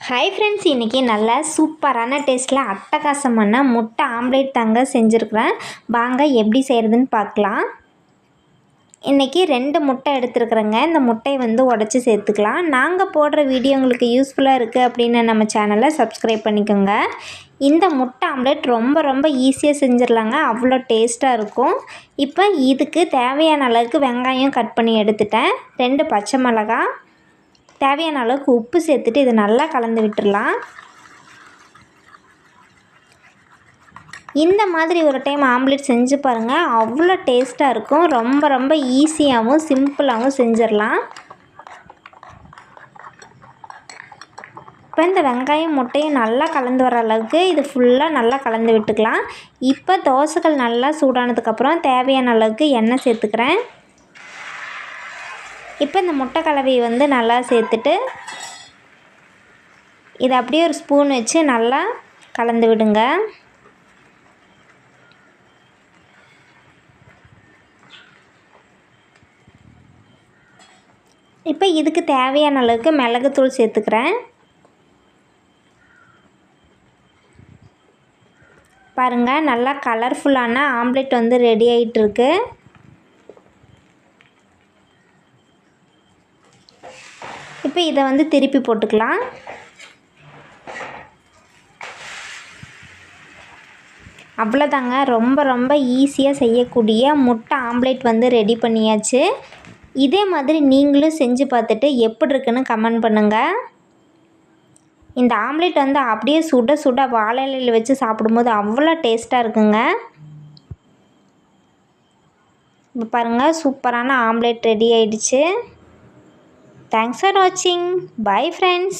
Hi friends, இன்றைக்கி நல்ல சூப்பரான டேஸ்ட்டில் அட்டகாசமான முட்டை ஆம்லேட் தாங்க செஞ்சுருக்குறேன். வாங்க எப்படி செய்கிறதுன்னு பார்க்கலாம். இன்றைக்கி 2 முட்டை எடுத்துருக்குறேங்க. இந்த முட்டையை உடச்சி சேர்த்துக்கலாம். நாங்கள் போடுற வீடியோ உங்களுக்கு யூஸ்ஃபுல்லாக இருக்குது அப்படின்னு நம்ம சேனலை சப்ஸ்கிரைப் பண்ணிக்கோங்க. இந்த முட்டை ஆம்லேட் ரொம்ப ஈஸியாக செஞ்சிடலாங்க. அவ்வளோ டேஸ்ட்டாக இருக்கும். இப்போ இதுக்கு தேவையான அளவுக்கு வெங்காயம் கட் பண்ணி எடுத்துட்டேன். 2 பச்சை மிளகாய், தேவையான அளவுக்கு உப்பு சேர்த்துட்டு இதை நல்லா கலந்து விட்டுடலாம். இந்த மாதிரி ஒரு டைம் ஆம்லேட் செஞ்சு பாருங்கள், அவ்வளோ டேஸ்ட்டாக இருக்கும். ரொம்ப ஈஸியாகவும் சிம்பிளாகவும் செஞ்சிடலாம். இப்போ இந்த வெங்காயம் முட்டையும் நல்லா கலந்து வர அளவுக்கு இது ஃபுல்லாக நல்லா கலந்து விட்டுக்கலாம். இப்போ தோசைகள் நல்லா சூடானதுக்கப்புறம் தேவையான அளவுக்கு எண்ணெய் சேர்த்துக்கிறேன். இப்போ இந்த முட்டை கலவையை நல்லா சேர்த்துட்டு இதை அப்படியே ஒரு ஸ்பூன் வச்சு நல்லா கலந்து விடுங்க. இப்போ இதுக்கு தேவையான அளவுக்கு மிளகுத்தூள் சேர்த்துக்கிறேன். பாருங்கள், நல்லா கலர்ஃபுல்லான ஆம்லேட் ரெடி ஆகிட்டுருக்கு. இப்போ இதை திருப்பி போட்டுக்கலாம். அவ்வளோதாங்க, ரொம்ப ஈஸியாக செய்யக்கூடிய முட்டை ஆம்லேட் ரெடி பண்ணியாச்சு. இதே மாதிரி நீங்களும் செஞ்சு பார்த்துட்டு எப்படி இருக்குன்னு கமெண்ட் பண்ணுங்கள். இந்த ஆம்லேட் அப்படியே சுட வாழை இலையில் வச்சு சாப்பிடும்போது அவ்வளோ டேஸ்ட்டாக இருக்குங்க. இப்போ பாருங்கள், சூப்பரான ஆம்லேட் ரெடி ஆயிடுச்சு. Thanks for watching. Bye friends.